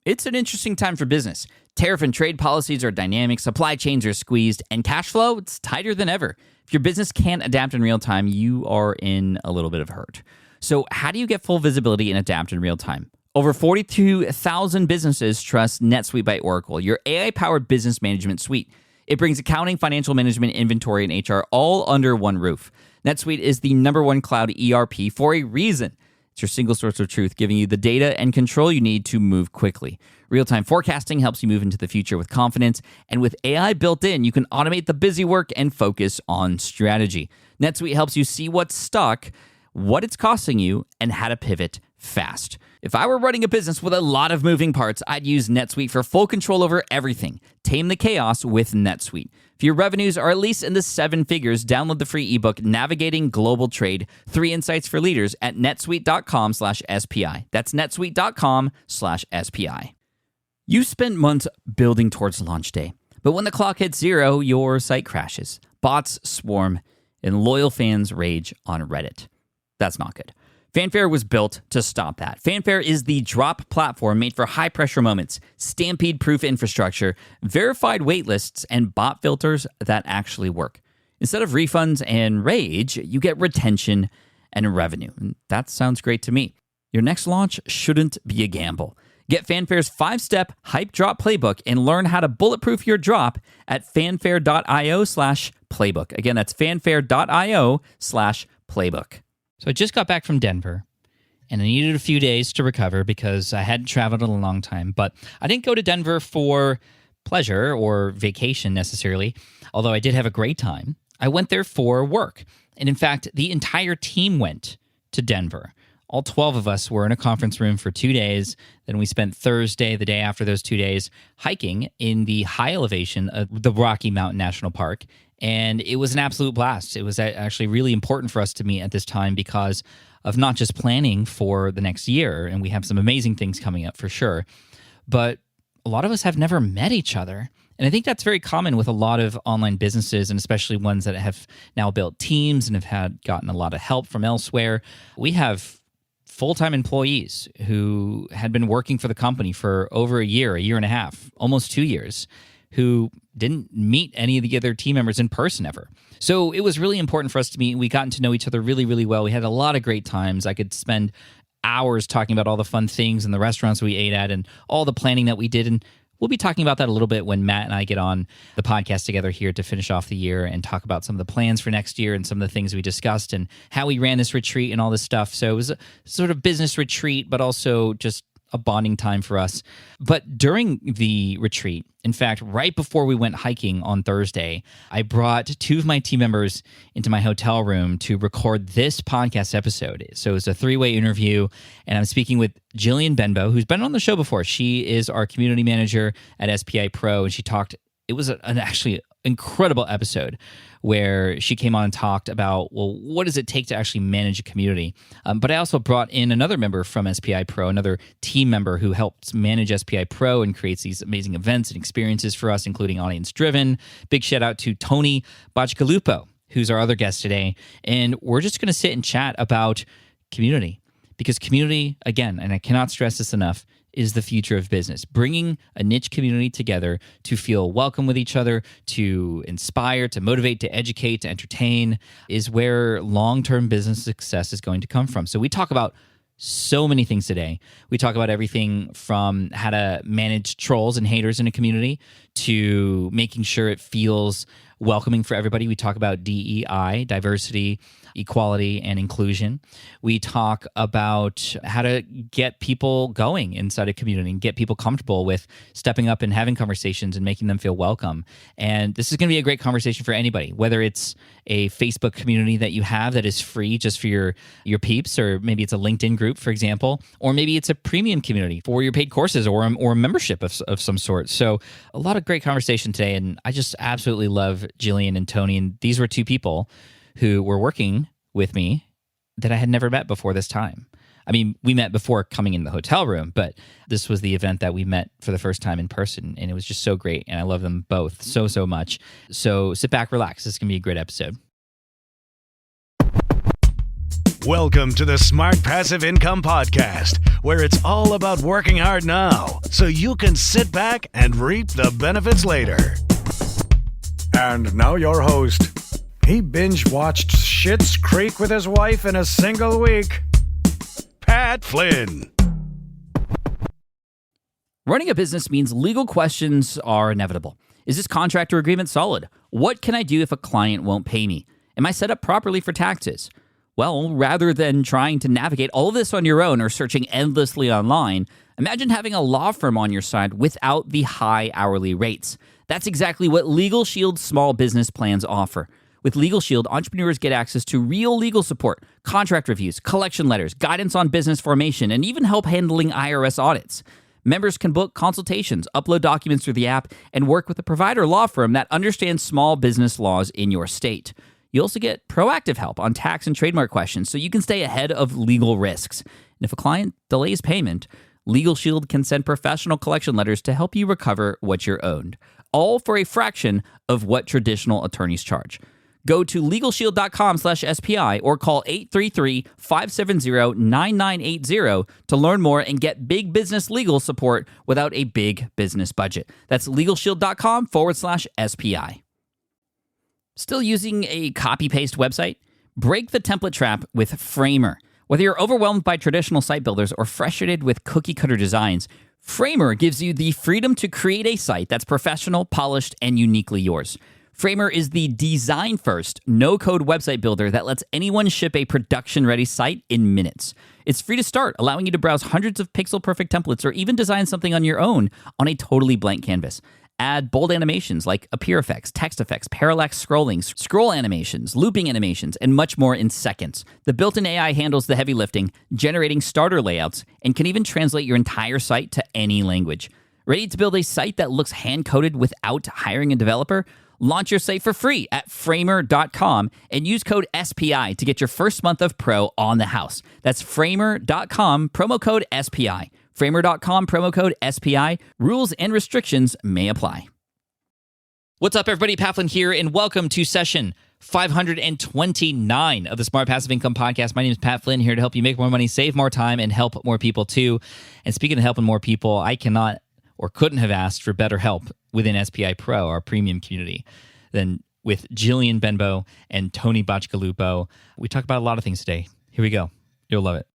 It's an interesting time for business. Tariff and trade policies are dynamic, supply chains are squeezed, and cash flow, it's tighter than ever. If your business can't adapt in real time, you are in a little bit of hurt. So how do you get full visibility and adapt in real time? Over 42,000 businesses trust NetSuite by Oracle, your AI-powered business management suite. It brings accounting, financial management, inventory, and HR all under one roof. NetSuite is the #1 cloud ERP for a reason. It's your single source of truth, giving you the data and control you need to move quickly. Real-time forecasting helps you move into the future with confidence, and with AI built in, you can automate the busy work and focus on strategy. NetSuite helps you see what's stuck, what it's costing you, and how to pivot fast. If I were running a business with a lot of moving parts, I'd use NetSuite for full control over everything. Tame the chaos with NetSuite. If your revenues are at least in the 7 figures, download the free ebook, Navigating Global Trade, 3 Insights for Leaders at netsuite.com/SPI. That's netsuite.com/SPI. You spent months building towards launch day, but when the clock hits 0, your site crashes. Bots swarm, and loyal fans rage on Reddit. That's not good. Fanfare was built to stop that. Fanfare is the drop platform made for high-pressure moments, stampede-proof infrastructure, verified waitlists, and bot filters that actually work. Instead of refunds and rage, you get retention and revenue. And that sounds great to me. Your next launch shouldn't be a gamble. Get Fanfare's 5-step hype drop playbook and learn how to bulletproof your drop at fanfare.io/playbook. Again, that's fanfare.io/playbook. So I just got back from Denver, and I needed a few days to recover because I hadn't traveled in a long time. But I didn't go to Denver for pleasure or vacation necessarily, although I did have a great time. I went there for work. And in fact, the entire team went to Denver. All 12 of us were in a conference room for 2 days. Then we spent Thursday, the day after those 2 days, hiking in the high elevation of the Rocky Mountain National Park. And it was an absolute blast. It was actually really important for us to meet at this time because of not just planning for the next year, and we have some amazing things coming up for sure, but a lot of us have never met each other. And I think that's very common with a lot of online businesses, and especially ones that have now built teams and have gotten a lot of help from elsewhere. We have full-time employees who had been working for the company for over a year and a half, almost 2 years, who didn't meet any of the other team members in person ever. So it was really important for us to meet. We gotten to know each other really, really well. We had a lot of great times. I could spend hours talking about all the fun things and the restaurants we ate at and all the planning that we did. And we'll be talking about that a little bit when Matt and I get on the podcast together here to finish off the year and talk about some of the plans for next year and some of the things we discussed and how we ran this retreat and all this stuff. So it was a sort of business retreat, but also just a bonding time for us. But during the retreat, in fact, right before we went hiking on Thursday, I brought 2 of my team members into my hotel room to record this podcast episode. So it's a 3-way interview, and I'm speaking with Jillian Benbow, who's been on the show before. She is our community manager at SPI Pro, and she talked, it was an actually incredible episode where she came on and talked about, well, what does it take to actually manage a community? But I also brought in another member from SPI Pro, another team member who helps manage SPI Pro and creates these amazing events and experiences for us, including Audience Driven. Big shout out to Tony Bachgalupo, who's our other guest today. And we're just going to sit and chat about community, because community, again, and I cannot stress this enough, is the future of business. Bringing a niche community together to feel welcome with each other, to inspire, to motivate, to educate, to entertain is where long-term business success is going to come from. So we talk about so many things today. We talk about everything from how to manage trolls and haters in a community to making sure it feels welcoming for everybody. We talk about DEI, diversity, equality, and inclusion. We talk about how to get people going inside a community and get people comfortable with stepping up and having conversations and making them feel welcome. And this is going to be a great conversation for anybody, whether it's a Facebook community that you have that is free just for your peeps, or maybe it's a LinkedIn group, for example, or maybe it's a premium community for your paid courses or a membership of some sort. So a lot of great conversation today, and I just absolutely love Jillian and Tony. And these were 2 people who were working with me that I had never met before this time. I mean, we met before coming in the hotel room, but this was the event that we met for the first time in person, and it was just so great, and I love them both so, so much. So sit back, relax. This is going to be a great episode. Welcome to the Smart Passive Income Podcast, where it's all about working hard now so you can sit back and reap the benefits later. And now your host. He binge-watched Schitt's Creek with his wife in a single week. Pat Flynn. Running a business means legal questions are inevitable. Is this contract or agreement solid? What can I do if a client won't pay me? Am I set up properly for taxes? Well, rather than trying to navigate all of this on your own or searching endlessly online, imagine having a law firm on your side without the high hourly rates. That's exactly what Legal Shield's small business plans offer. With Legal Shield, entrepreneurs get access to real legal support, contract reviews, collection letters, guidance on business formation, and even help handling IRS audits. Members can book consultations, upload documents through the app, and work with a provider law firm that understands small business laws in your state. You also get proactive help on tax and trademark questions so you can stay ahead of legal risks. And if a client delays payment, Legal Shield can send professional collection letters to help you recover what you're owed, all for a fraction of what traditional attorneys charge. Go to LegalShield.com/SPI or call 833-570-9980 to learn more and get big business legal support without a big business budget. That's LegalShield.com/SPI. Still using a copy-paste website? Break the template trap with Framer. Whether you're overwhelmed by traditional site builders or frustrated with cookie-cutter designs, Framer gives you the freedom to create a site that's professional, polished, and uniquely yours. Framer is the design-first, no-code website builder that lets anyone ship a production-ready site in minutes. It's free to start, allowing you to browse hundreds of pixel-perfect templates or even design something on your own on a totally blank canvas. Add bold animations like appear effects, text effects, parallax scrolling, scroll animations, looping animations, and much more in seconds. The built-in AI handles the heavy lifting, generating starter layouts, and can even translate your entire site to any language. Ready to build a site that looks hand-coded without hiring a developer? Launch your site for free at framer.com and use code SPI to get your first month of Pro on the house. That's framer.com, promo code SPI. Framer.com, promo code SPI. Rules and restrictions may apply. What's up, everybody? Pat Flynn here, and welcome to session 529 of the Smart Passive Income Podcast. My name is Pat Flynn, here to help you make more money, save more time, and help more people too. And speaking of helping more people, I cannot or couldn't have asked for better help within SPI Pro, our premium community, than with Jillian Benbow and Tony Bachgalupo. We talk about a lot of things today. Here we go. You'll love it.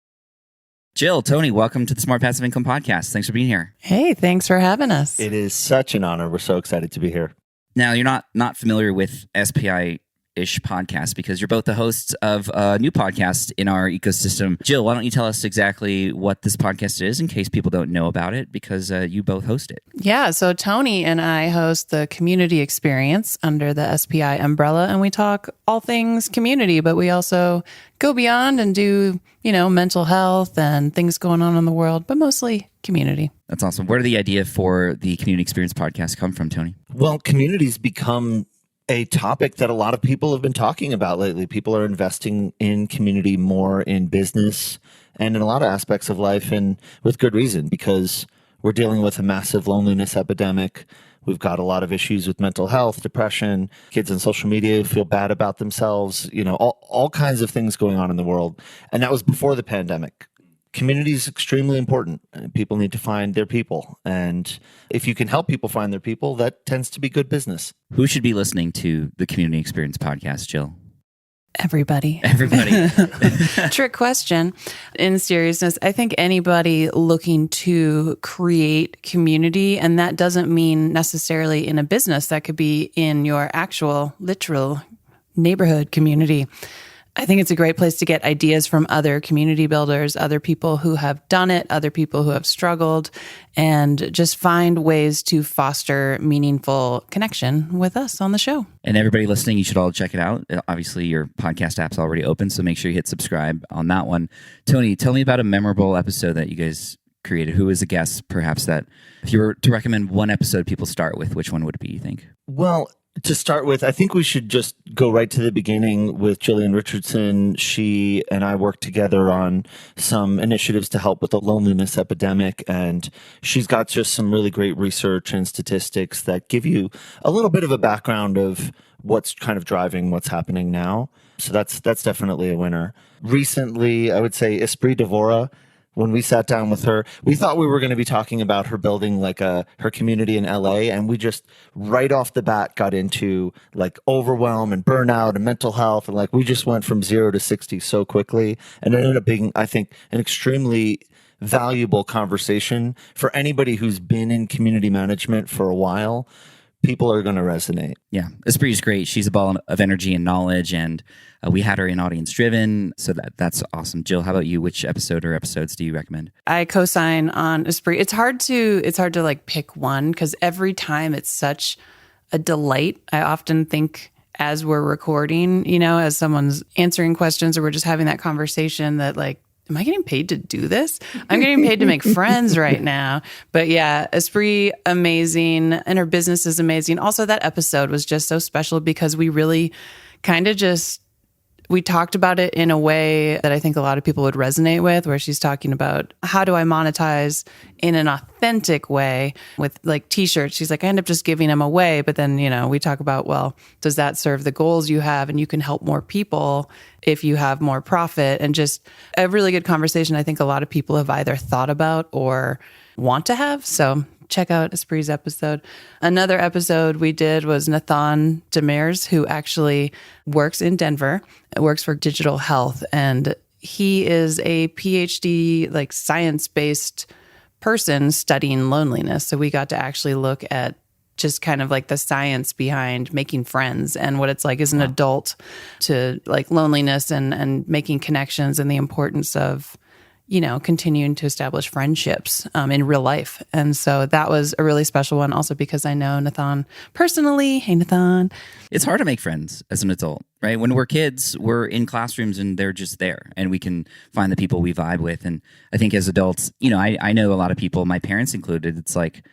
Jill, Tony, welcome to the Smart Passive Income Podcast. Thanks for being here. Hey, thanks for having us. It is such an honor. We're so excited to be here. Now, you're not familiar with SPI-ish podcast because you're both the hosts of a new podcast in our ecosystem. Jill, why don't you tell us exactly what this podcast is in case people don't know about it, because you both host it. Yeah, so Tony and I host the Community Experience under the SPI umbrella, and we talk all things community, but we also go beyond and do, mental health and things going on in the world, but mostly community. That's awesome. Where did the idea for the Community Experience podcast come from, Tony? Well, community's become a topic that a lot of people have been talking about lately. People are investing in community more in business and in a lot of aspects of life, and with good reason, because we're dealing with a massive loneliness epidemic. We've got a lot of issues with mental health, depression, kids on social media feel bad about themselves, all kinds of things going on in the world. And that was before the pandemic. Community is extremely important. People need to find their people. And if you can help people find their people, that tends to be good business. Who should be listening to the Community Experience podcast, Jill? Everybody. Trick question. In seriousness, I think anybody looking to create community, and that doesn't mean necessarily in a business, that could be in your actual, literal neighborhood community. I think it's a great place to get ideas from other community builders, other people who have done it, other people who have struggled, and just find ways to foster meaningful connection with us on the show. And everybody listening, you should all check it out. Obviously, your podcast app's already open, so make sure you hit subscribe on that one. Tony, tell me about a memorable episode that you guys created. Who is a guest, perhaps, that if you were to recommend one episode people start with, which one would it be, you think? Well, to start with, I think we should just go right to the beginning with Jillian Richardson. She and I worked together on some initiatives to help with the loneliness epidemic, and she's got just some really great research and statistics that give you a little bit of a background of what's kind of driving what's happening now. So that's definitely a winner. Recently, I would say Esprit Devora. When we sat down with her, we thought we were going to be talking about her building like her community in LA. And we just right off the bat got into like overwhelm and burnout and mental health. And like, we just went from 0 to 60 so quickly. And it ended up being, I think, an extremely valuable conversation for anybody who's been in community management for a while. People are going to resonate. Yeah, Esprit is great. She's a ball of energy and knowledge, and we had her in Audience Driven, so that's awesome. Jill, how about you? Which episode or episodes do you recommend? I co-sign on Esprit. It's hard to like pick one because every time it's such a delight. I often think as we're recording, as someone's answering questions or we're just having that conversation that like, am I getting paid to do this? I'm getting paid to make friends right now. But yeah, Esprit, amazing. And her business is amazing. Also, that episode was just so special because we really kind of we talked about it in a way that I think a lot of people would resonate with, where she's talking about how do I monetize in an authentic way with like t-shirts. She's like, I end up just giving them away. But then, we talk about, well, does that serve the goals you have? And you can help more people if you have more profit, and just a really good conversation I think a lot of people have either thought about or want to have. So check out Esprit's episode. Another episode we did was Nathan Demers, who actually works in Denver, works for digital health. And he is a PhD, like science-based person studying loneliness. So we got to actually look at just kind of like the science behind making friends and what it's like as an adult to like loneliness and making connections and the importance of continuing to establish friendships in real life. And so that was a really special one also because I know Nathan personally. Hey, Nathan. It's hard to make friends as an adult, right? When we're kids, we're in classrooms and they're just there and we can find the people we vibe with. And I think as adults, I know a lot of people, my parents included, it's like,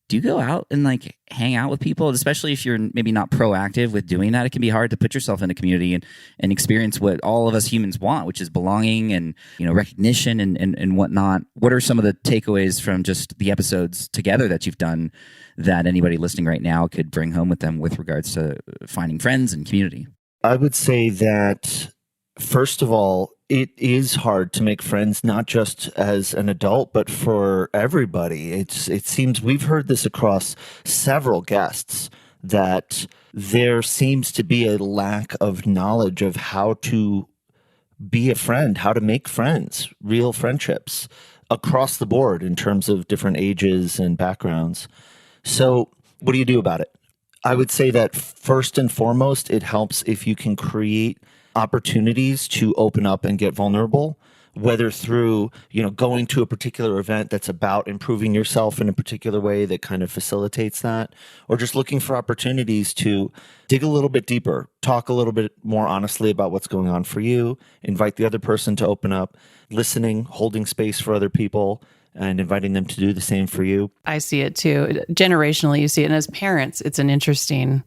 do you go out and like hang out with people? Especially if you're maybe not proactive with doing that, it can be hard to put yourself in a community and experience what all of us humans want, which is belonging and, recognition and whatnot. What are some of the takeaways from just the episodes together that you've done that anybody listening right now could bring home with them with regards to finding friends and community? I would say that, first of all, it is hard to make friends, not just as an adult, but for everybody. It seems we've heard this across several guests that there seems to be a lack of knowledge of how to be a friend, how to make friends, real friendships across the board in terms of different ages and backgrounds. So what do you do about it? I would say that first and foremost, it helps if you can create opportunities to open up and get vulnerable, whether through, going to a particular event that's about improving yourself in a particular way that kind of facilitates that, or just looking for opportunities to dig a little bit deeper, talk a little bit more honestly about what's going on for you, invite the other person to open up, listening, holding space for other people, and inviting them to do the same for you. I see it too. Generationally, you see it. And as parents, it's an interesting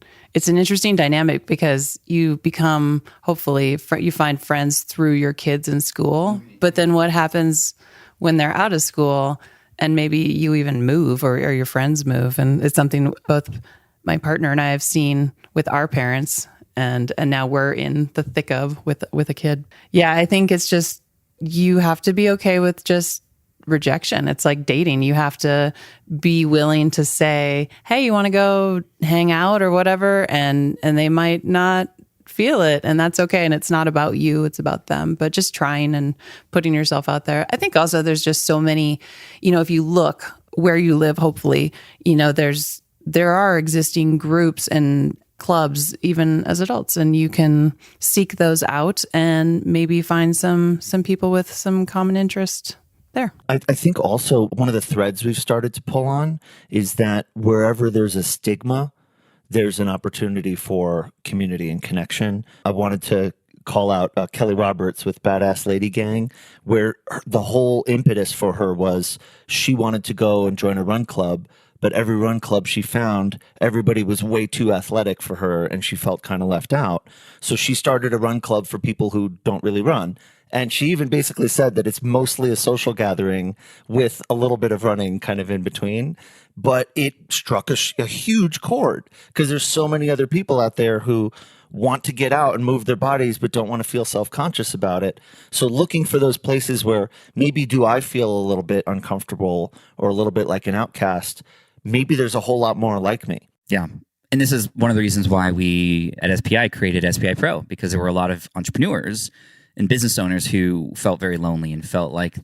dynamic because you become, hopefully, you find friends through your kids in school. But then what happens when they're out of school and maybe you even move or your friends move? And it's something both my partner and I have seen with our parents. And now we're in the thick of with a kid. Yeah, I think it's just, you have to be okay with just rejection. It's like dating. You have to be willing to say, hey, you want to go hang out or whatever? And they might not feel it, and that's okay. And it's not about you, it's about them, but just trying and putting yourself out there. I think also there's just so many, if you look where you live, hopefully, there are existing groups and clubs even as adults, and you can seek those out and maybe find some people with some common interest there. I think also one of the threads we've started to pull on is that wherever there's a stigma, there's an opportunity for community and connection. I wanted to call out Kelly Roberts with Badass Lady Gang, where the whole impetus for her was she wanted to go and join a run club, but every run club she found, everybody was way too athletic for her and she felt kind of left out. So she started a run club for people who don't really run. And she even basically said that it's mostly a social gathering with a little bit of running kind of in between. But it struck a huge chord because there's so many other people out there who want to get out and move their bodies, but don't want to feel self-conscious about it. So looking for those places where maybe do I feel a little bit uncomfortable or a little bit like an outcast? Maybe there's a whole lot more like me. Yeah. And this is one of the reasons why we at SPI created SPI Pro, because there were a lot of entrepreneurs and business owners who felt very lonely and felt like,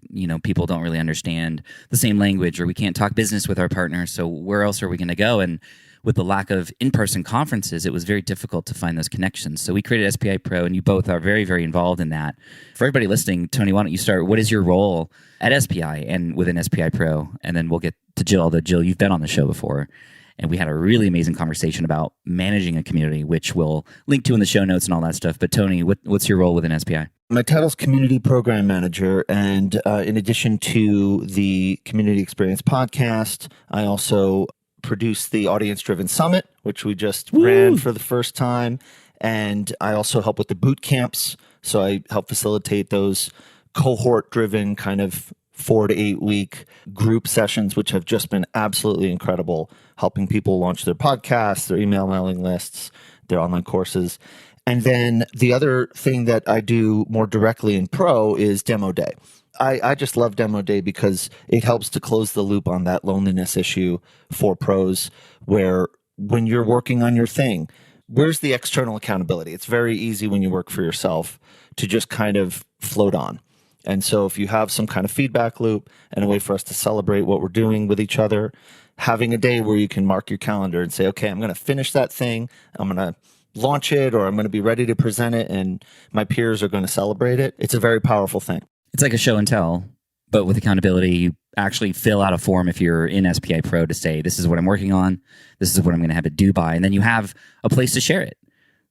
people don't really understand the same language, or we can't talk business with our partners. So where else are we going to go? And with the lack of in-person conferences, it was very difficult to find those connections. So we created SPI Pro, and you both are very, very involved in that. For everybody listening, Tony, why don't you start? What is your role at SPI and within SPI Pro? And then we'll get to Jill, although Jill, you've been on the show before. And we had a really amazing conversation about managing a community, which we'll link to in the show notes and all that stuff. But Tony, what's your role within SPI? My title is Community Program Manager. And in addition to the Community Experience podcast, I also produce the Audience Driven Summit, which we just ran for the first time. And I also help with the boot camps. So I help facilitate those cohort-driven kind of 4 to 8 week group sessions, which have just been absolutely incredible, helping people launch their podcasts, their email mailing lists, their online courses. And then the other thing that I do more directly in Pro is Demo Day. I just love Demo Day because it helps to close the loop on that loneliness issue for pros, where when you're working on your thing, where's the external accountability? It's very easy when you work for yourself to just kind of float on. And so if you have some kind of feedback loop and a way for us to celebrate what we're doing with each other, having a day where you can mark your calendar and say, okay, I'm going to finish that thing, I'm going to launch it, or I'm going to be ready to present it, and my peers are going to celebrate it. It's a very powerful thing. It's like a show and tell, but with accountability. You actually fill out a form if you're in SPI Pro to say, this is what I'm working on, this is what I'm going to have it due by, and then you have a place to share it.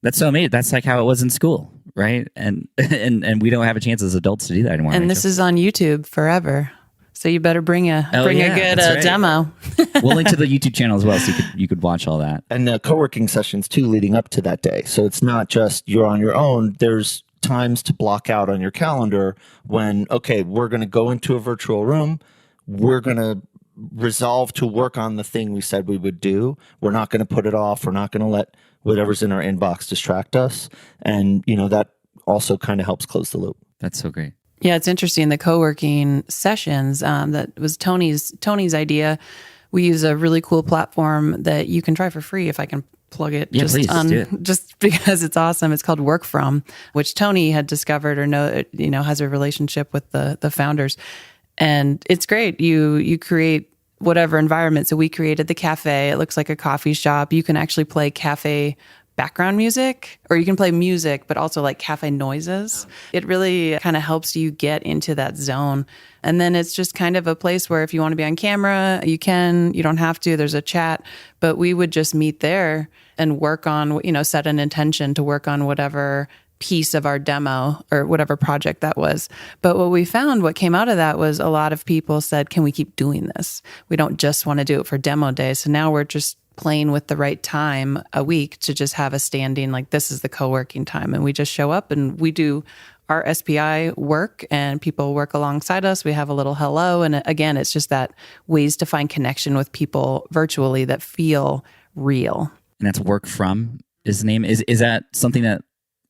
That's so amazing. That's like how it was in school, right? And we don't have a chance as adults to do that anymore. And this is on YouTube forever. So you better bring a good right. demo. We'll link to the YouTube channel as well, so you could watch all that. And the co-working sessions too, leading up to that day. So it's not just you're on your own. There's times to block out on your calendar when, okay, we're going to go into a virtual room. We're going to resolve to work on the thing we said we would do. We're not going to put it off. We're not going to let whatever's in our inbox distract us. And, that also kind of helps close the loop. That's so great. Yeah, it's interesting. The co-working sessions, that was Tony's idea. We use a really cool platform that you can try for free if I can plug it. Yeah, please, do it. Just because it's awesome. It's called Work From, which Tony had discovered or has a relationship with the founders. And it's great. You create whatever environment. So we created the cafe. It looks like a coffee shop. You can actually play cafe background music, or you can play music, but also like cafe noises. It really kind of helps you get into that zone. And then it's just kind of a place where if you want to be on camera, you can, you don't have to, there's a chat, but we would just meet there and work on, set an intention to work on whatever piece of our demo or whatever project that was. But what we found, what came out of that was a lot of people said, can we keep doing this? We don't just want to do it for demo day. So now we're just playing with the right time a week to just have a standing, like this is the co-working time. And we just show up and we do our SPI work and people work alongside us. We have a little hello. And again, it's just that ways to find connection with people virtually that feel real. And that's Work From is the name. Is that something that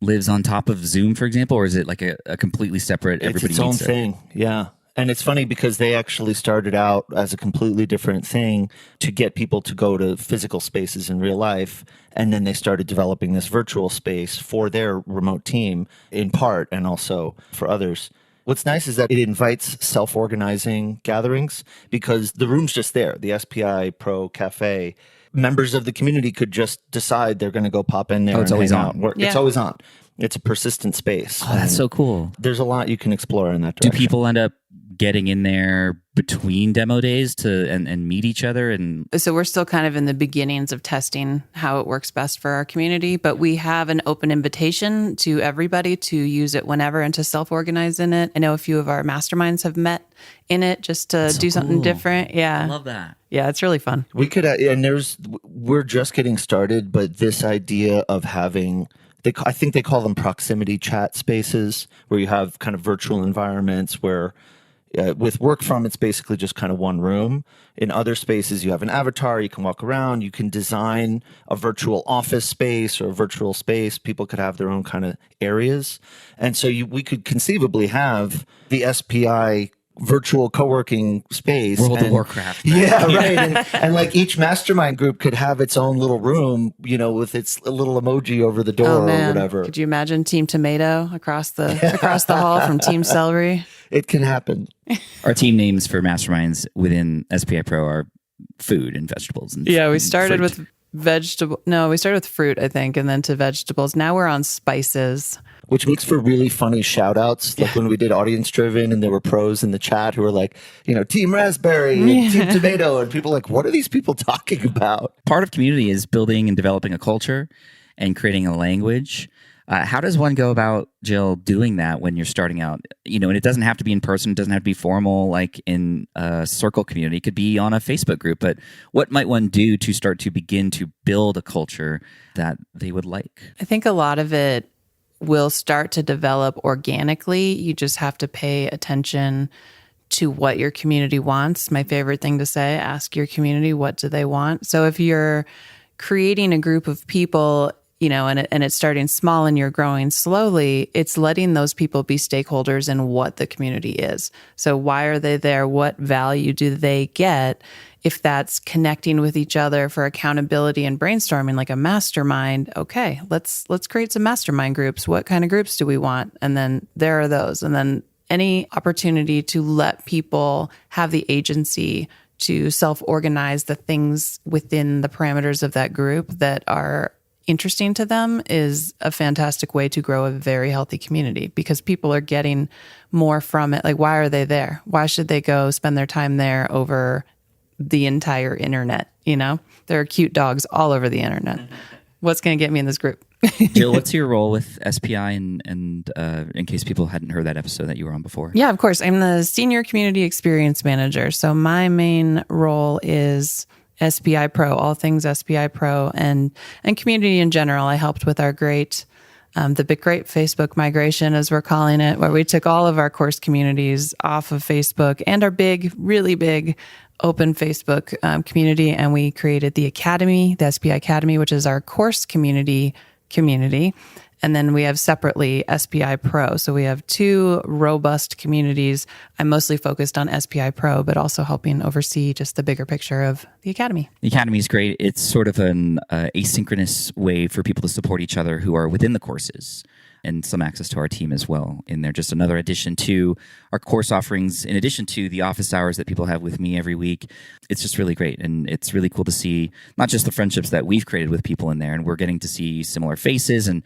lives on top of Zoom, for example, or is it like a completely separate, everybody it's its own meets thing? Yeah. And it's funny because they actually started out as a completely different thing to get people to go to physical spaces in real life. And then they started developing this virtual space for their remote team in part, and also for others. What's nice is that it invites self-organizing gatherings because the room's just there, the SPI Pro Cafe. Members of the community could just decide they're going to go pop in there. Oh, it's always on. Yeah. It's always on. It's a persistent space. Oh, that's so cool. There's a lot you can explore in that direction. Do people end up getting in there between demo days and meet each other? And so we're still kind of in the beginnings of testing how it works best for our community, but we have an open invitation to everybody to use it whenever and to self-organize in it. I know a few of our masterminds have met in it just to do something different. Yeah. I love that. Yeah, it's really fun. We could, we're just getting started, but this idea of having, I think they call them proximity chat spaces, where you have kind of virtual environments where With work from, it's basically just kind of one room. In other spaces, you have an avatar, you can walk around, you can design a virtual office space or a virtual space. People could have their own kind of areas. And so we could conceivably have the SPI virtual co-working space. World of Warcraft. Yeah, right. And like each mastermind group could have its own little room, with its little emoji over the door or whatever. Could you imagine Team Tomato across the hall from Team Celery? It can happen. Our team names for masterminds within SPI Pro are food and vegetables. And we started fruit. with vegetable. No, we started with fruit, I think, and then to vegetables. Now we're on spices. Which makes for really funny shout outs. Like when we did audience driven and there were pros in the chat who were like, Team Raspberry and Team Tomato. And people like, what are these people talking about? Part of community is building and developing a culture and creating a language. How does one go about, Jill, doing that when you're starting out? And it doesn't have to be in person. It doesn't have to be formal like in a circle community. It could be on a Facebook group. But what might one do to start to begin to build a culture that they would like? I think a lot of it will start to develop organically. You just have to pay attention to what your community wants. My favorite thing to say, ask your community, what do they want? So if you're creating a group of people, and it's starting small and you're growing slowly, it's letting those people be stakeholders in what the community is. So why are they there? What value do they get? If that's connecting with each other for accountability and brainstorming, like a mastermind, okay, let's create some mastermind groups. What kind of groups do we want? And then there are those. And then any opportunity to let people have the agency to self-organize the things within the parameters of that group that are interesting to them is a fantastic way to grow a very healthy community, because people are getting more from it. Like, why are they there? Why should they go spend their time there over the entire internet? There are cute dogs all over the internet. What's going to get me in this group? Jill, what's your role with SPI and in case people hadn't heard that episode that you were on before? Yeah, of course. I'm the Senior Community Experience Manager. So my main role is SPI Pro, all things SPI Pro and community in general. I helped with our great, the Big Great Facebook migration, as we're calling it, where we took all of our course communities off of Facebook and our big, really big open Facebook community. And we created the Academy, the SPI Academy, which is our course community. And then we have separately SPI Pro. So we have two robust communities. I'm mostly focused on SPI Pro, but also helping oversee just the bigger picture of the Academy. The Academy is great. It's sort of an asynchronous way for people to support each other who are within the courses, and some access to our team as well. And they're just another addition to our course offerings, in addition to the office hours that people have with me every week. It's just really great. And it's really cool to see not just the friendships that we've created with people in there, and we're getting to see similar faces. And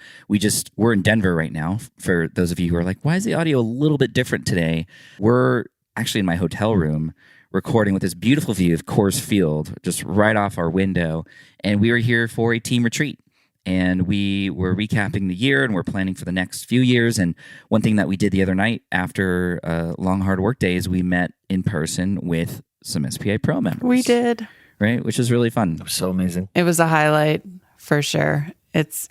we're in Denver right now. For those of you who are like, why is the audio a little bit different today? We're actually in my hotel room recording with this beautiful view of Coors Field, just right off our window. And we were here for a team retreat. And we were recapping the year, and we're planning for the next few years. And one thing that we did the other night after a long, hard work day is we met in person with some SPI Pro members. We did. Right? Which was really fun. It was so amazing. It was a highlight for sure. It's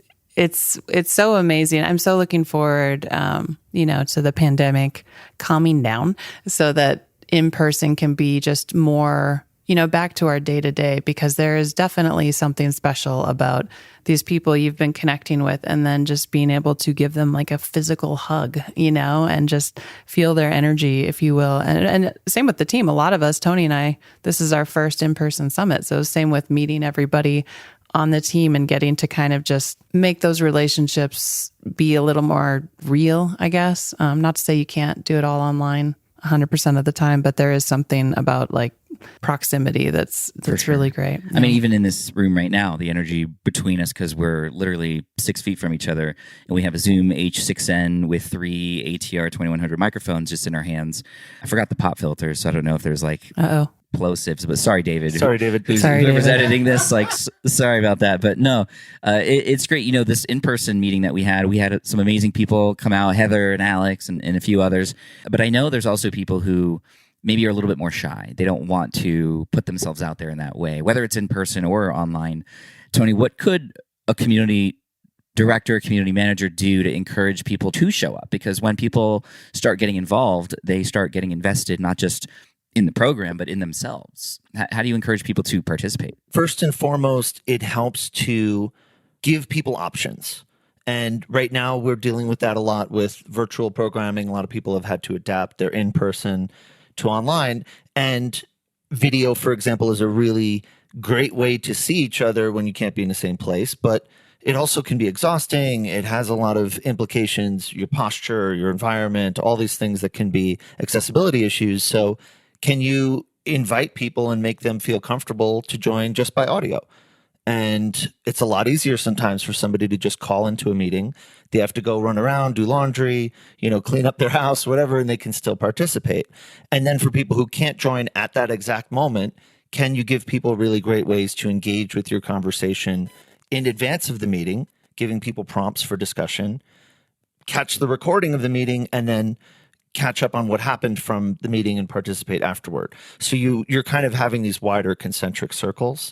so amazing. I'm so looking forward, to the pandemic calming down so that in person can be just more, back to our day to day, because there is definitely something special about these people you've been connecting with, and then just being able to give them like a physical hug, and just feel their energy, if you will. And same with the team. A lot of us, Tony and I, this is our first in-person summit. So same with meeting everybody on the team and getting to kind of just make those relationships be a little more real, I guess. Not to say you can't do it all online 100% of the time, but there is something about like proximity that's sure. really great. I mean, even in this room right now, the energy between us, because we're literally 6 feet from each other, and we have a Zoom H6N with 3 ATR 2100 microphones just in our hands. I forgot the pop filters, so I don't know if there's like plosives, but sorry, David. Whoever's editing this, sorry about that. But no, it's great. This in-person meeting that we had some amazing people come out, Heather and Alex and a few others. But I know there's also people who maybe are a little bit more shy. They don't want to put themselves out there in that way, whether it's in person or online. Tony, what could a community director or community manager do to encourage people to show up? Because when people start getting involved, they start getting invested, not just in the program, but in themselves. How do you encourage people to participate? First and foremost, it helps to give people options. And right now we're dealing with that a lot with virtual programming. A lot of people have had to adapt their in-person to online. And video, for example, is a really great way to see each other when you can't be in the same place. But it also can be exhausting. It has a lot of implications, your posture, your environment, all these things that can be accessibility issues. So can you invite people and make them feel comfortable to join just by audio? And it's a lot easier sometimes for somebody to just call into a meeting. They have to go run around, do laundry, clean up their house, whatever, and they can still participate. And then for people who can't join at that exact moment, can you give people really great ways to engage with your conversation in advance of the meeting, giving people prompts for discussion, catch the recording of the meeting, and then catch up on what happened from the meeting and participate afterward. So you're kind of having these wider concentric circles.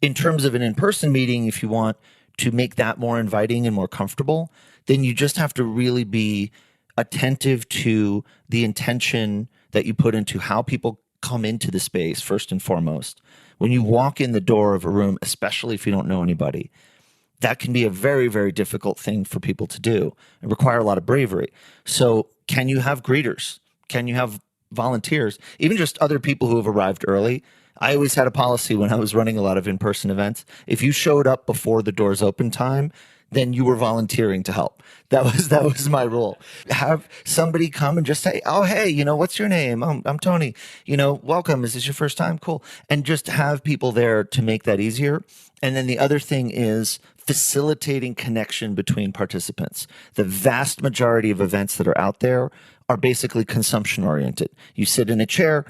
In terms of an in-person meeting, if you want to make that more inviting and more comfortable, then you just have to really be attentive to the intention that you put into how people come into the space, first and foremost. When you walk in the door of a room, especially if you don't know anybody, that can be a very, very difficult thing for people to do and require a lot of bravery. So can you have greeters? Can you have volunteers? Even just other people who have arrived early. I always had a policy when I was running a lot of in-person events. If you showed up before the doors open time, then you were volunteering to help. That was my rule. Have somebody come and just say, "Oh, hey, what's your name? I'm Tony. Welcome. Is this your first time? Cool." And just have people there to make that easier. And then the other thing is facilitating connection between participants. The vast majority of events that are out there are basically consumption oriented. You sit in a chair,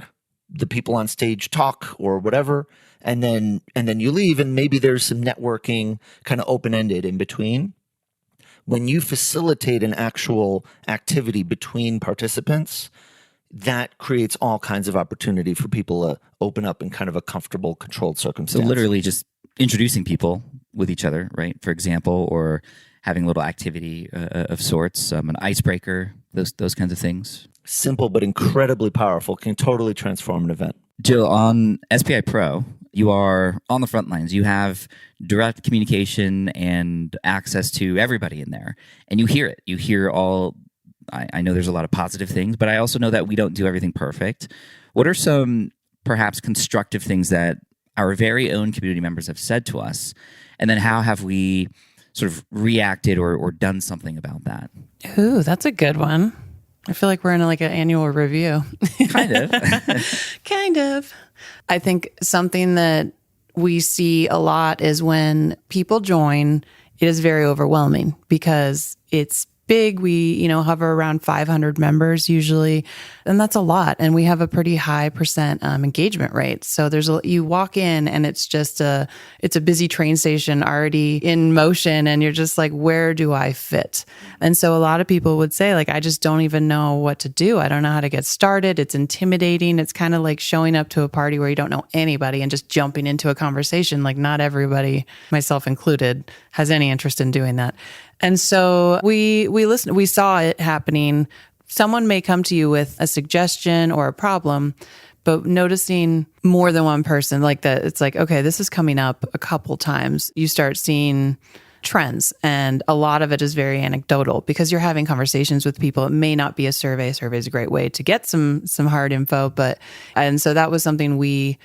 the people on stage talk or whatever, and then you leave, and maybe there's some networking kind of open-ended in between. When you facilitate an actual activity between participants, that creates all kinds of opportunity for people to open up in kind of a comfortable, controlled circumstance. So literally just introducing people with each other, right? For example, or having a little activity of sorts, an icebreaker, those kinds of things. Simple but incredibly powerful, can totally transform an event. Jill, on SPI Pro, you are on the front lines. You have direct communication and access to everybody in there, and you hear it. You hear all. I know there's a lot of positive things, but I also know that we don't do everything perfect. What are some perhaps constructive things that our very own community members have said to us, and then how have we sort of reacted or done something about that? Ooh, that's a good one. I feel like we're in an annual review. Kind of. Kind of. I think something that we see a lot is when people join, it is very overwhelming because it's big. We, hover around 500 members usually, and that's a lot. And we have a pretty high percent engagement rate. So you walk in and it's just it's a busy train station already in motion, and you're just like, where do I fit? And so a lot of people would say, I just don't even know what to do. I don't know how to get started. It's intimidating. It's kind of like showing up to a party where you don't know anybody and just jumping into a conversation. Not everybody, myself included, has any interest in doing that. And so we listened, we saw it happening. Someone may come to you with a suggestion or a problem, but noticing more than one person like that, it's like, okay, this is coming up a couple times. You start seeing trends, and a lot of it is very anecdotal because you're having conversations with people. It may not be a survey. A survey is a great way to get some hard info, and so that was something we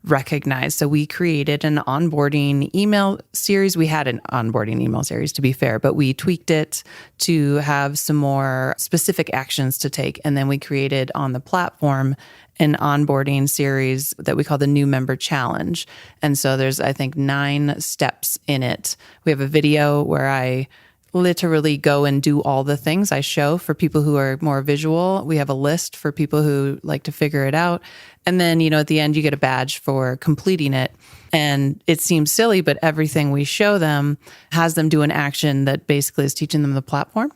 recognized. So we created an onboarding email series. We had an onboarding email series, to be fair, but we tweaked it to have some more specific actions to take. And then we created on the platform an onboarding series that we call the New Member Challenge. And so there's, I think, 9 steps in it. We have a video where I literally go and do all the things I show for people who are more visual. We have a list for people who like to figure it out. And then, at the end, you get a badge for completing it. And it seems silly, but everything we show them has them do an action that basically is teaching them the platform.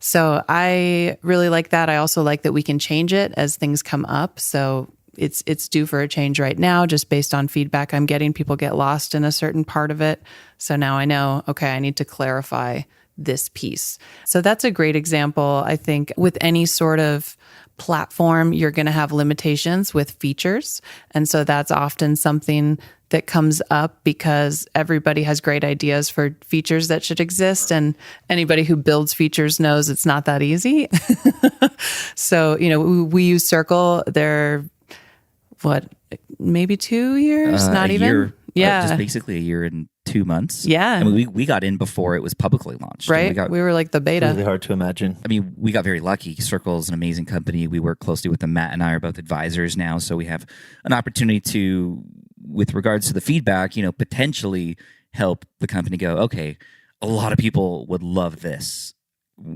So I really like that. I also like that we can change it as things come up. So it's due for a change right now, just based on feedback I'm getting. People get lost in a certain part of it. So now I know, okay, I need to clarify this piece. So that's a great example. I think with any sort of platform, you're going to have limitations with features. And so that's often something that comes up because everybody has great ideas for features that should exist. And anybody who builds features knows it's not that easy. So, we use Circle. They're, maybe 2 years? Not even? Year, yeah. Just basically a year and 2 months. Yeah. I mean, we got in before it was publicly launched. Right. We were like the beta. Really hard to imagine. I mean, we got very lucky. Circle is an amazing company. We work closely with them. Matt and I are both advisors now. So we have an opportunity to, with regards to the feedback, potentially help the company go, okay, a lot of people would love this.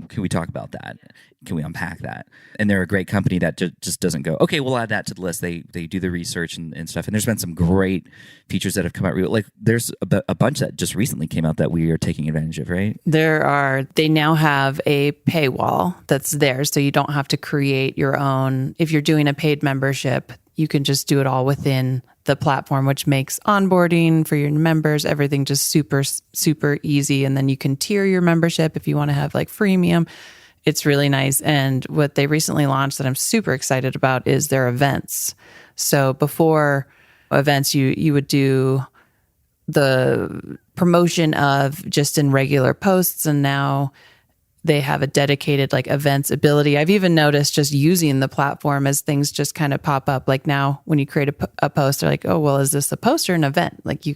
Can we talk about that? Can we unpack that? And they're a great company that just doesn't go, okay, we'll add that to the list. They do the research and stuff. And there's been some great features that have come out. Like there's a bunch that just recently came out that we are taking advantage of, right? They now have a paywall that's there. So you don't have to create your own. If you're doing a paid membership, you can just do it all within the platform, which makes onboarding for your members, everything just super, super easy. And then you can tier your membership if you want to have like freemium. It's really nice. And what they recently launched that I'm super excited about is their events. So before events, you would do the promotion of just in regular posts, and now they have a dedicated like events ability. I've even noticed just using the platform as things just kind of pop up. Like now when you create a post, they're like, oh, well, is this a post or an event? Like you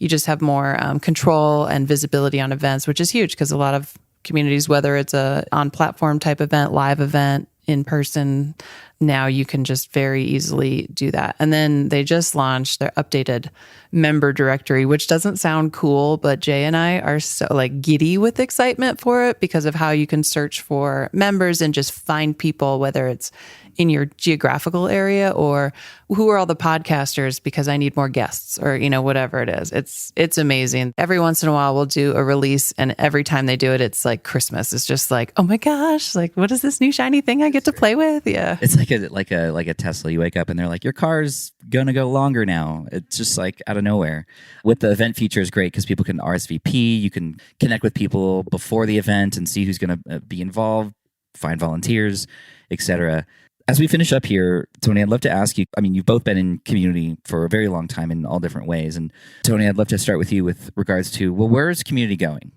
just have more control and visibility on events, which is huge because a lot of communities, whether it's a on platform type event, live event, in person, now you can just very easily do that. And then they just launched their updated member directory, which doesn't sound cool, but Jay and I are so like giddy with excitement for it because of how you can search for members and just find people, whether it's in your geographical area or who are all the podcasters because I need more guests or, whatever it is. It's amazing. Every once in a while we'll do a release and every time they do it, it's like Christmas. It's just like, oh my gosh, like what is this new shiny thing I get to play with? Yeah. It's like a Tesla. You wake up and they're like, your car's going to go longer now. It's just like out of nowhere. With the event feature is great because people can RSVP. You can connect with people before the event and see who's going to be involved, find volunteers, etc. As we finish up here, Tony, I'd love to ask you, I mean, you've both been in community for a very long time in all different ways. And Tony, I'd love to start with you with regards to, well, where is community going?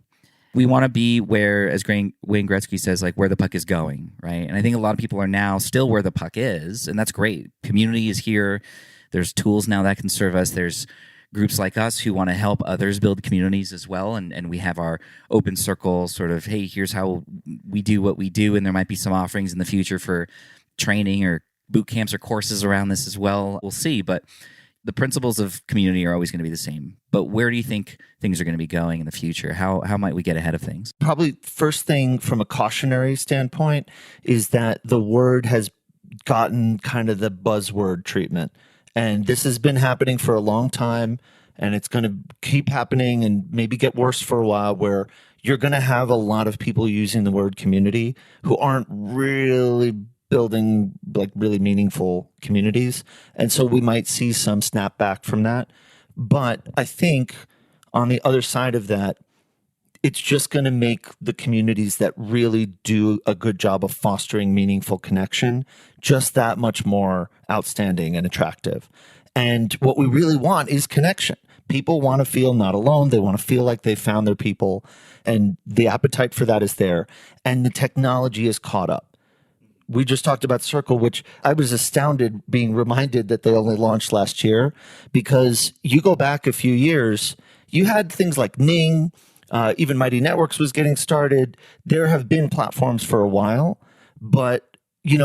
We want to be where, as Wayne Gretzky says, like where the puck is going, right? And I think a lot of people are now still where the puck is, and that's great. Community is here. There's tools now that can serve us. There's groups like us who want to help others build communities as well. And we have our open circle sort of, hey, here's how we do what we do. And there might be some offerings in the future for training or boot camps or courses around this as well. We'll see. But the principles of community are always going to be the same. But where do you think things are going to be going in the future? How might we get ahead of things? Probably first thing from a cautionary standpoint is that the word has gotten kind of the buzzword treatment. And this has been happening for a long time, and it's going to keep happening and maybe get worse for a while, where you're going to have a lot of people using the word community who aren't really building like really meaningful communities. And so we might see some snapback from that. But I think on the other side of that, it's just going to make the communities that really do a good job of fostering meaningful connection just that much more outstanding and attractive. And what we really want is connection. People want to feel not alone. They want to feel like they found their people. And the appetite for that is there. And the technology is caught up. We just talked about Circle, which I was astounded being reminded that they only launched last year, because you go back a few years, you had things like Ning, even Mighty Networks was getting started. There have been platforms for a while, but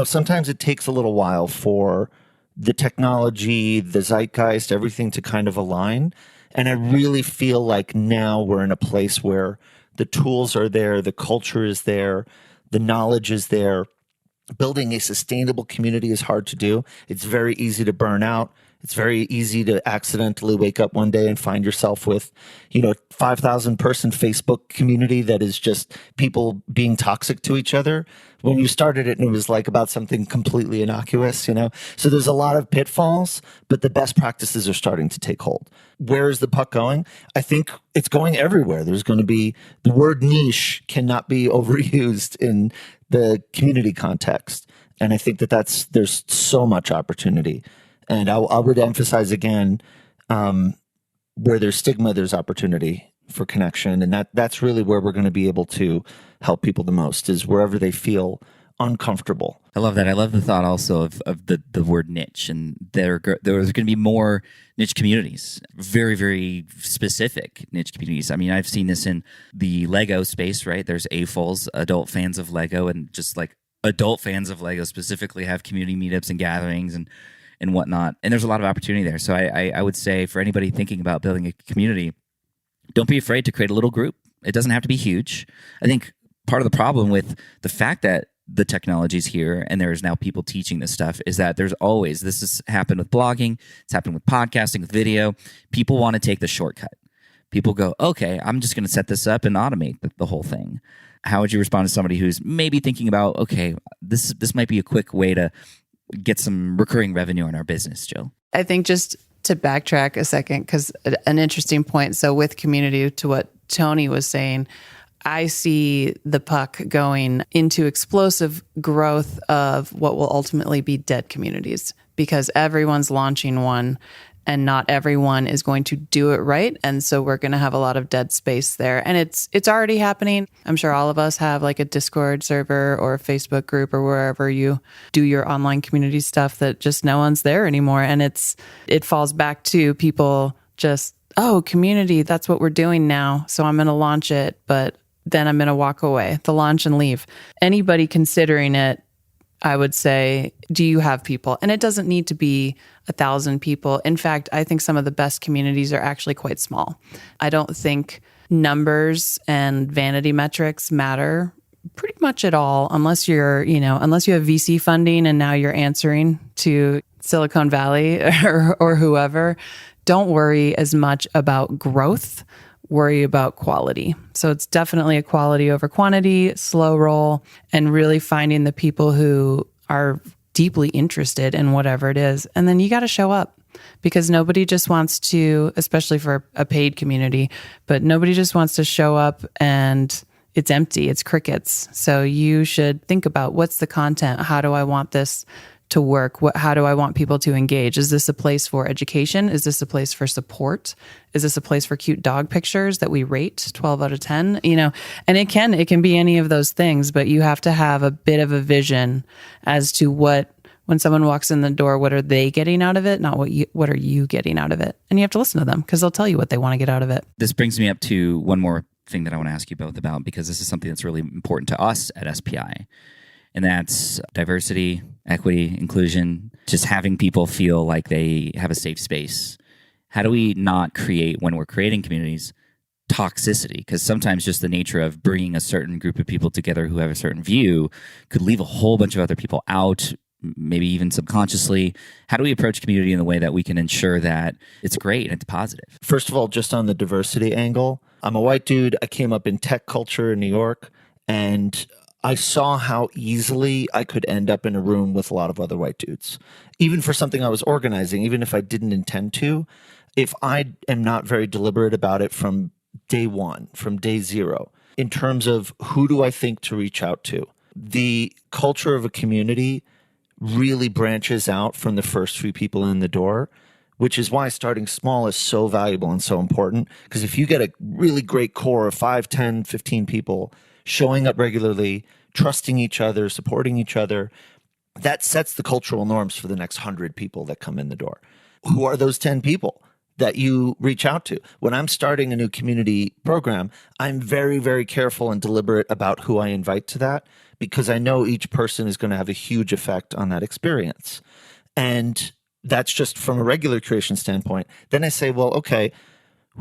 sometimes it takes a little while for the technology, the zeitgeist, everything to kind of align. And I really feel like now we're in a place where the tools are there, the culture is there, the knowledge is there. Building a sustainable community is hard to do. It's very easy to burn out. It's very easy to accidentally wake up one day and find yourself with, 5,000 person Facebook community that is just people being toxic to each other. When you started it, and it was like about something completely innocuous, So there's a lot of pitfalls, but the best practices are starting to take hold. Where is the puck going? I think it's going everywhere. There's going to be, the word niche cannot be overused in the community context. And I think there's so much opportunity. And I would emphasize again, where there's stigma, there's opportunity for connection. And that's really where we're going to be able to help people the most, is wherever they feel uncomfortable. I love that. I love the thought also of the word niche, and there's going to be more niche communities, very, very specific niche communities. I mean, I've seen this in the Lego space, right? There's AFOLs, adult fans of Lego, and just like adult fans of Lego specifically have community meetups and gatherings and whatnot. And there's a lot of opportunity there. So I would say for anybody thinking about building a community, don't be afraid to create a little group. It doesn't have to be huge. I think part of the problem with the fact that the technology's here and there's now people teaching this stuff is that this has happened with blogging, it's happened with podcasting, with video. People want to take the shortcut. People go, okay, I'm just going to set this up and automate the whole thing. How would you respond to somebody who's maybe thinking about, okay, this might be a quick way to get some recurring revenue in our business, Jill? I think just to backtrack a second, because an interesting point. So with community, to what Tony was saying, I see the puck going into explosive growth of what will ultimately be dead communities, because everyone's launching one and not everyone is going to do it right. And so we're going to have a lot of dead space there. And it's already happening. I'm sure all of us have like a Discord server or a Facebook group or wherever you do your online community stuff that just no one's there anymore. And it falls back to people just, community, that's what we're doing now. So I'm going to launch it, but then I'm going to walk away, the launch and leave. Anybody considering it, I would say, do you have people? And it doesn't need to be 1,000 people. In fact, I think some of the best communities are actually quite small. I don't think numbers and vanity metrics matter pretty much at all, unless you have VC funding and now you're answering to Silicon Valley or whoever. Don't worry as much about growth. Worry about quality. So it's definitely a quality over quantity, slow roll, and really finding the people who are deeply interested in whatever it is. And then you got to show up, because nobody just wants to, especially for a paid community, but nobody just wants to show up and it's empty, it's crickets. So you should think about, what's the content? How do I want this to work? How do I want people to engage? Is this a place for education? Is this a place for support? Is this a place for cute dog pictures that we rate 12 out of 10? And it can be any of those things, but you have to have a bit of a vision as to when someone walks in the door, what are they getting out of it? Not what are you getting out of it? And you have to listen to them, because they'll tell you what they want to get out of it. This brings me up to one more thing that I want to ask you both about, because this is something that's really important to us at SPI. And that's diversity, equity, inclusion, just having people feel like they have a safe space. How do we not create, when we're creating communities, toxicity? Because sometimes just the nature of bringing a certain group of people together who have a certain view could leave a whole bunch of other people out, maybe even subconsciously. How do we approach community in the way that we can ensure that it's great and it's positive? First of all, just on the diversity angle, I'm a white dude. I came up in tech culture in New York, and I saw how easily I could end up in a room with a lot of other white dudes. Even for something I was organizing, even if I didn't intend to, if I am not very deliberate about it from day one, from day zero, in terms of who do I think to reach out to, the culture of a community really branches out from the first few people in the door, which is why starting small is so valuable and so important. Because if you get a really great core of 5, 10, 15 people showing up regularly, trusting each other, supporting each other, that sets the cultural norms for the next 100 people that come in the door. Who are those 10 people that you reach out to? When I'm starting a new community program, I'm very, very careful and deliberate about who I invite to that, because I know each person is going to have a huge effect on that experience. And that's just from a regular creation standpoint. Then I say, well, okay,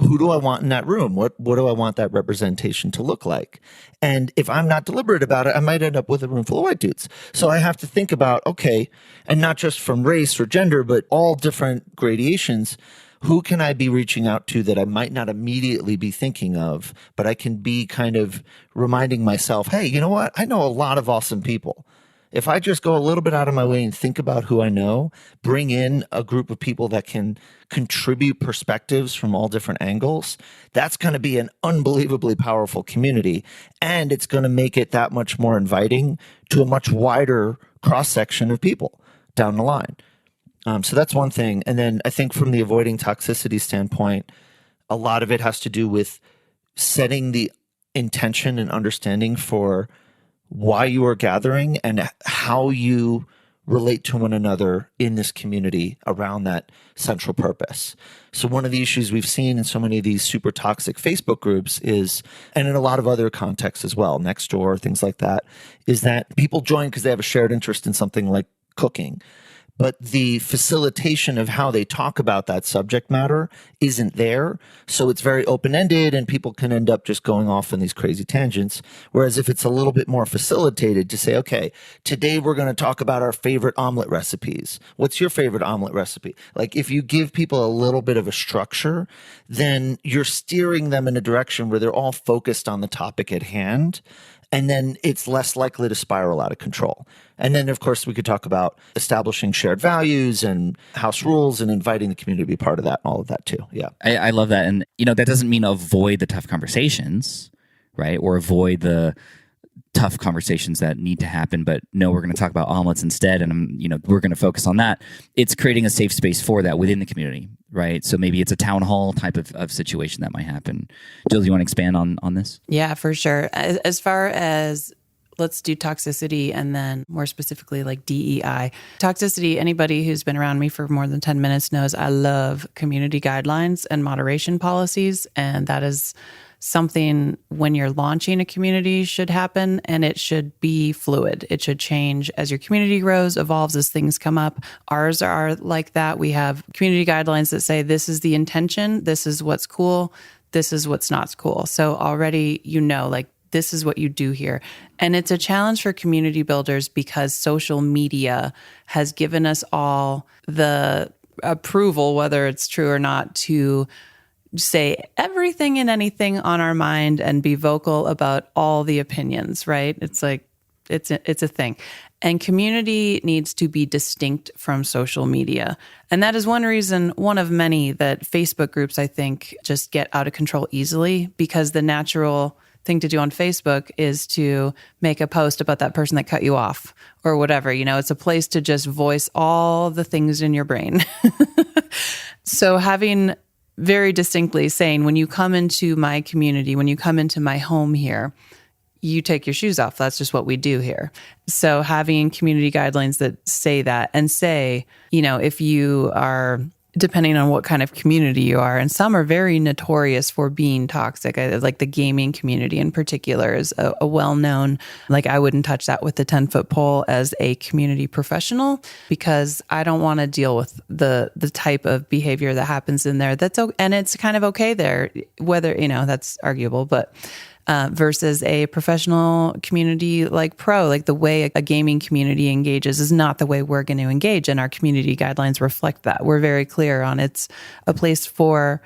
who do I want in that room? What do I want that representation to look like? And if I'm not deliberate about it, I might end up with a room full of white dudes. So I have to think about, okay, and not just from race or gender, but all different gradations. Who can I be reaching out to that I might not immediately be thinking of, but I can be kind of reminding myself, hey, you know what? I know a lot of awesome people. If I just go a little bit out of my way and think about who I know, bring in a group of people that can contribute perspectives from all different angles, that's going to be an unbelievably powerful community. And it's going to make it that much more inviting to a much wider cross section of people down the line. So that's one thing. And then I think from the avoiding toxicity standpoint, a lot of it has to do with setting the intention and understanding for why you are gathering and how you relate to one another in this community around that central purpose. So one of the issues we've seen in so many of these super toxic Facebook groups is, and in a lot of other contexts as well, Nextdoor, things like that, is that people join because they have a shared interest in something like cooking. But the facilitation of how they talk about that subject matter isn't there. So it's very open-ended and people can end up just going off on these crazy tangents. Whereas if it's a little bit more facilitated to say, okay, today we're going to talk about our favorite omelet recipes. What's your favorite omelet recipe? Like if you give people a little bit of a structure, then you're steering them in a direction where they're all focused on the topic at hand. And then it's less likely to spiral out of control. And then, of course, we could talk about establishing shared values and house rules and inviting the community to be part of that, all of that too. Yeah. I love that. And, that doesn't mean avoid the tough conversations, right? Or avoid the tough conversations that need to happen, but no, we're going to talk about omelets instead. And, we're going to focus on that. It's creating a safe space for that within the community, right? So maybe it's a town hall type of situation that might happen. Jill, do you want to expand on this? Yeah, for sure. As far as let's do toxicity and then more specifically like DEI. Toxicity, anybody who's been around me for more than 10 minutes knows I love community guidelines and moderation policies. And that is something when you're launching a community should happen, and it should be fluid. It should change as your community grows, evolves as things come up. Ours are like that. We have community guidelines that say this is the intention, this is what's cool, this is what's not cool. So already like this is what you do here. And it's a challenge for community builders because social media has given us all the approval, whether it's true or not, to say everything and anything on our mind and be vocal about all the opinions, right? It's like, it's a thing. And community needs to be distinct from social media. And that is one reason, one of many, that Facebook groups, I think, just get out of control easily, because the natural thing to do on Facebook is to make a post about that person that cut you off or whatever. It's a place to just voice all the things in your brain. So having very distinctly saying, when you come into my community, when you come into my home here, you take your shoes off. That's just what we do here. So having community guidelines that say that, and say, if you are, depending on what kind of community you are, and some are very notorious for being toxic, like the gaming community in particular is a well-known, like I wouldn't touch that with the 10-foot pole as a community professional, because I don't want to deal with the type of behavior that happens in there. And it's kind of okay there, whether, that's arguable, but versus a professional community like pro, like the way a gaming community engages is not the way we're going to engage. And our community guidelines reflect that. We're very clear on it's a place for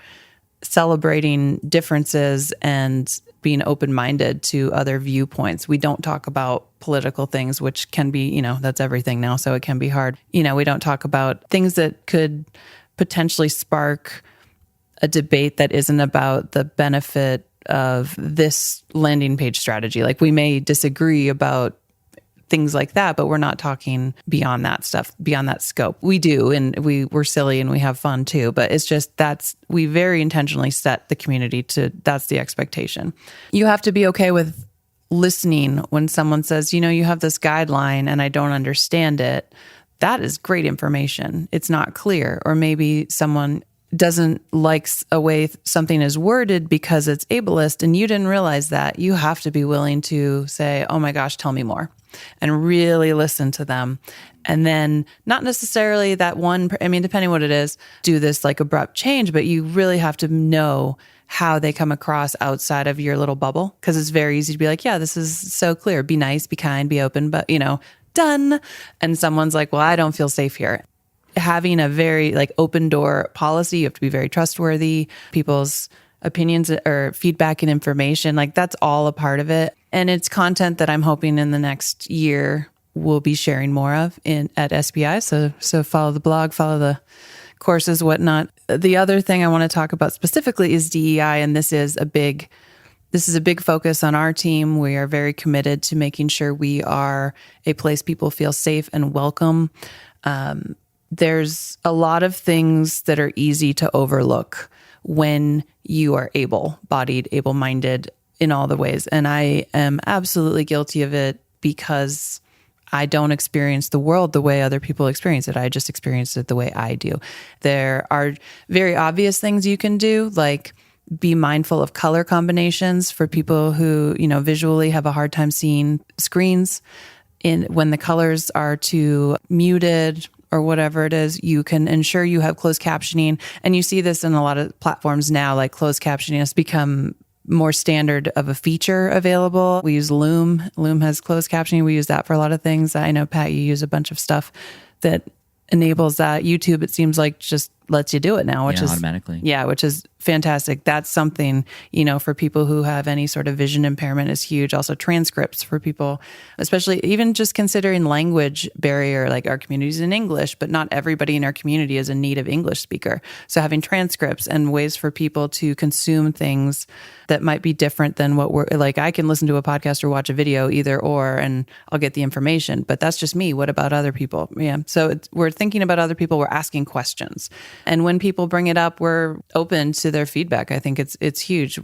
celebrating differences and being open-minded to other viewpoints. We don't talk about political things, which can be, that's everything now. So it can be hard. We don't talk about things that could potentially spark a debate that isn't about the benefit of this landing page strategy. Like we may disagree about things like that, but we're not talking beyond that stuff, beyond that scope. We do, and we're silly and we have fun too, but it's just we very intentionally set the community to, that's the expectation. You have to be okay with listening when someone says, you have this guideline and I don't understand it. That is great information. It's not clear. Or maybe someone doesn't like a way something is worded because it's ableist and you didn't realize that, you have to be willing to say, oh my gosh, tell me more, and really listen to them. And then not necessarily that one, I mean, depending what it is, do this like abrupt change, but you really have to know how they come across outside of your little bubble. Because it's very easy to be like, yeah, this is so clear. Be nice, be kind, be open, but done. And someone's like, well, I don't feel safe here. Having a very like open door policy, you have to be very trustworthy. People's opinions or feedback and information, like that's all a part of it. And it's content that I'm hoping in the next year we'll be sharing more of at SPI. So follow the blog, follow the courses, whatnot. The other thing I want to talk about specifically is DEI, and this is a big focus on our team. We are very committed to making sure we are a place people feel safe and welcome. There's a lot of things that are easy to overlook when you are able-bodied, able-minded in all the ways. And I am absolutely guilty of it because I don't experience the world the way other people experience it. I just experience it the way I do. There are very obvious things you can do, like be mindful of color combinations for people who, visually have a hard time seeing screens. When the colors are too muted or whatever it is, you can ensure you have closed captioning. And you see this in a lot of platforms now, like closed captioning has become more standard of a feature available. We use Loom. Loom has closed captioning. We use that for a lot of things. I know, Pat, you use a bunch of stuff that enables that. YouTube, it seems like, just lets you do it now, which is automatically. Yeah, which is fantastic. That's something, for people who have any sort of vision impairment is huge. Also transcripts for people, especially even just considering language barrier, like our community's in English, but not everybody in our community is a native English speaker. So having transcripts and ways for people to consume things that might be different than what we're like. I can listen to a podcast or watch a video, either or, and I'll get the information, but that's just me. What about other people? Yeah. So we're thinking about other people. We're asking questions. And when people bring it up, we're open to their feedback. I think it's huge.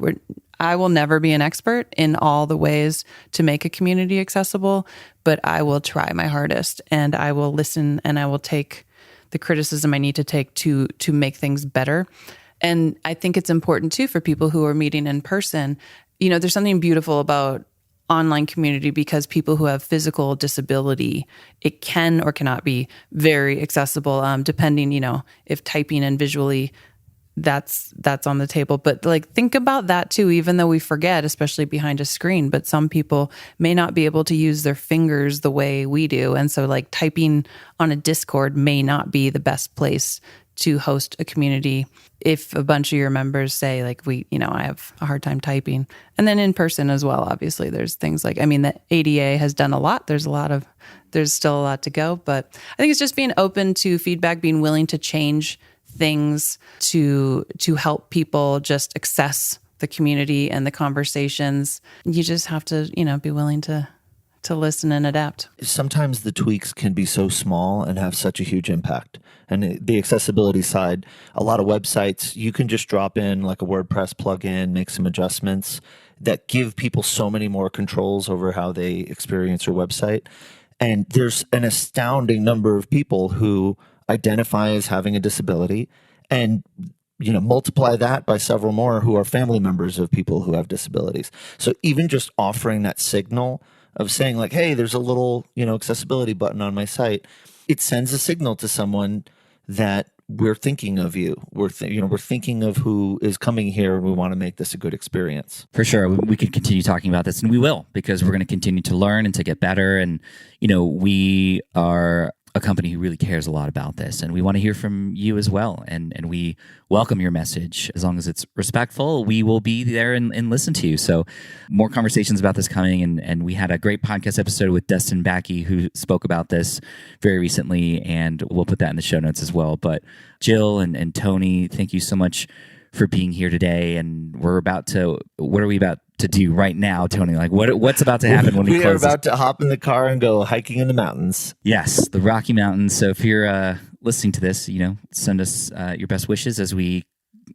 I will never be an expert in all the ways to make a community accessible, but I will try my hardest, and I will listen, and I will take the criticism I need to take to make things better. And I think it's important too for people who are meeting in person. There's something beautiful about online community because people who have physical disability, it can or cannot be very accessible, depending, if typing and visually that's on the table. But like, think about that too, even though we forget, especially behind a screen, but some people may not be able to use their fingers the way we do. And so like typing on a Discord may not be the best place to host a community if a bunch of your members say like, I have a hard time typing. And then in person as well, obviously there's things like, the ADA has done a lot. There's still a lot to go, but I think it's just being open to feedback, being willing to change things to help people just access the community and the conversations. You just have to, be willing to listen and adapt. Sometimes the tweaks can be so small and have such a huge impact. And the accessibility side, a lot of websites, you can just drop in like a WordPress plugin, make some adjustments that give people so many more controls over how they experience your website. And there's an astounding number of people who identify as having a disability, and multiply that by several more who are family members of people who have disabilities. So even just offering that signal of saying like, hey, there's a little, accessibility button on my site, it sends a signal to someone that we're thinking of you. We're thinking of who is coming here, and we want to make this a good experience. For sure. We could continue talking about this, and we will, because we're going to continue to learn and to get better. And, we are a company who really cares a lot about this, and we want to hear from you as well. And we welcome your message. As long as it's respectful, we will be there and listen to you. So more conversations about this coming. And we had a great podcast episode with Dustin Backey, who spoke about this very recently, and we'll put that in the show notes as well. But Jill and Tony, thank you so much for being here today. And what are we about to do right now, Tony? Like what's about to happen when we close? We are about to hop in the car and go hiking in the mountains. Yes, the Rocky Mountains. So if you're listening to this, send us your best wishes as we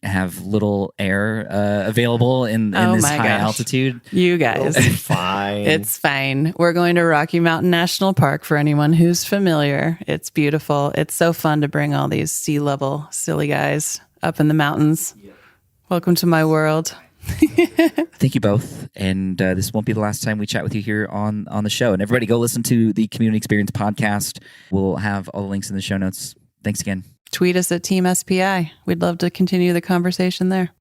have little air available in this high altitude. You guys. It's fine. It's fine. We're going to Rocky Mountain National Park for anyone who's familiar. It's beautiful. It's so fun to bring all these sea level silly guys up in the mountains. Welcome to my world. Thank you both. And this won't be the last time we chat with you here on the show. And everybody go listen to the Community Experience podcast. We'll have all the links in the show notes. Thanks again. Tweet us at Team SPI. We'd love to continue the conversation there.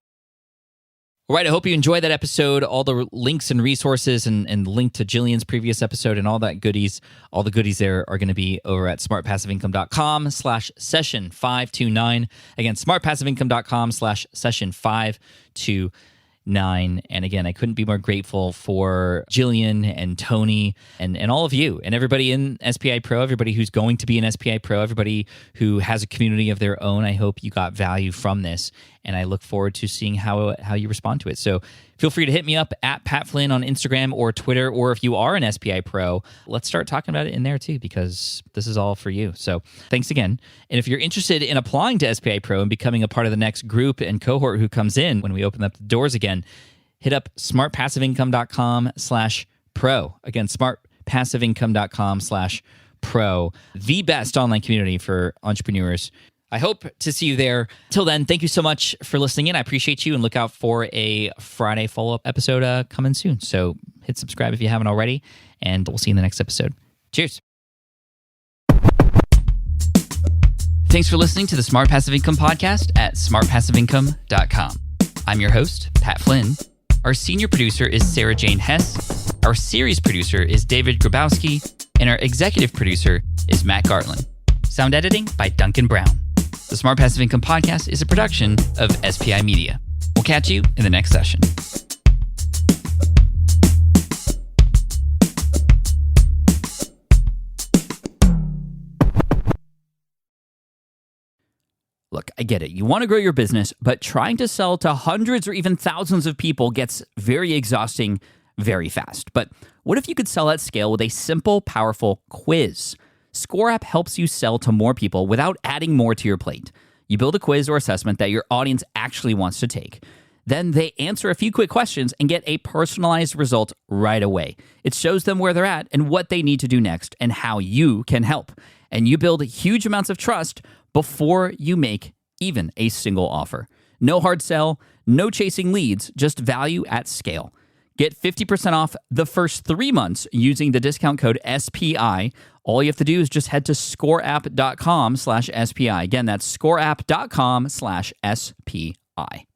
All right, I hope you enjoyed that episode. All the links and resources and the link to Jillian's previous episode and all that goodies, all the goodies there are going to be over at smartpassiveincome.com/session529. Again, smartpassiveincome.com/session529. And again, I couldn't be more grateful for Jillian and Tony and all of you and everybody in SPI Pro, everybody who's going to be an SPI Pro, everybody who has a community of their own. I hope you got value from this, and I look forward to seeing how you respond to it. So feel free to hit me up at Pat Flynn on Instagram or Twitter, or if you are an SPI Pro, let's start talking about it in there too, because this is all for you. So thanks again. And if you're interested in applying to SPI Pro and becoming a part of the next group and cohort who comes in when we open up the doors again, hit up smartpassiveincome.com/pro. Again, smartpassiveincome.com/pro, the best online community for entrepreneurs. I hope to see you there. Till then, thank you so much for listening in. I appreciate you, and look out for a Friday follow-up episode coming soon. So hit subscribe if you haven't already, and we'll see you in the next episode. Cheers. Thanks for listening to the Smart Passive Income podcast at smartpassiveincome.com. I'm your host, Pat Flynn. Our senior producer is Sarah Jane Hess. Our series producer is David Grabowski, and our executive producer is Matt Gartland. Sound editing by Duncan Brown. The Smart Passive Income podcast is a production of SPI Media. We'll catch you in the next session. Look, I get it. You want to grow your business, but trying to sell to hundreds or even thousands of people gets very exhausting very fast. But what if you could sell at scale with a simple, powerful quiz? Score App helps you sell to more people without adding more to your plate. You build a quiz or assessment that your audience actually wants to take. Then they answer a few quick questions and get a personalized result right away. It shows them where they're at and what they need to do next and how you can help. And you build huge amounts of trust before you make even a single offer. No hard sell, no chasing leads, just value at scale. Get 50% off the first 3 months using the discount code SPI. All you have to do is just head to scoreapp.com/SPI. Again, that's scoreapp.com/SPI.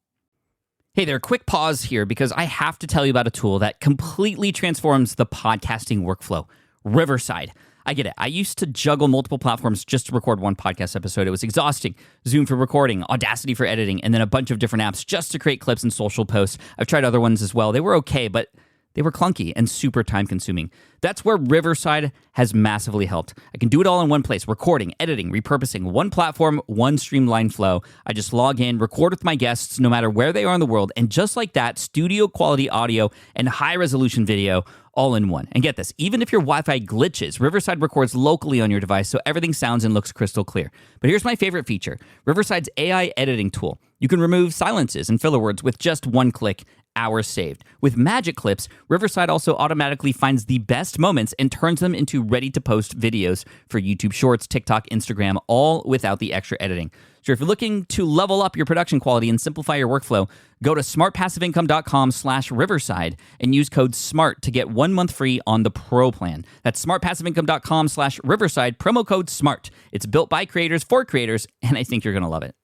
Hey there, quick pause here because I have to tell you about a tool that completely transforms the podcasting workflow, Riverside. I get it. I used to juggle multiple platforms just to record one podcast episode. It was exhausting. Zoom for recording, Audacity for editing, and then a bunch of different apps just to create clips and social posts. I've tried other ones as well. They were okay, but they were clunky and super time-consuming. That's where Riverside has massively helped. I can do it all in one place: recording, editing, repurposing, one platform, one streamlined flow. I just log in, record with my guests no matter where they are in the world, and just like that, studio-quality audio and high-resolution video all in one. And get this, even if your Wi-Fi glitches, Riverside records locally on your device so everything sounds and looks crystal clear. But here's my favorite feature, Riverside's AI editing tool. You can remove silences and filler words with just one click. Hours saved. With Magic Clips, Riverside also automatically finds the best moments and turns them into ready-to-post videos for YouTube Shorts, TikTok, Instagram, all without the extra editing. So if you're looking to level up your production quality and simplify your workflow, go to smartpassiveincome.com/Riverside and use code SMART to get 1 month free on the Pro plan. That's smartpassiveincome.com/Riverside, promo code SMART. It's built by creators for creators, and I think you're going to love it.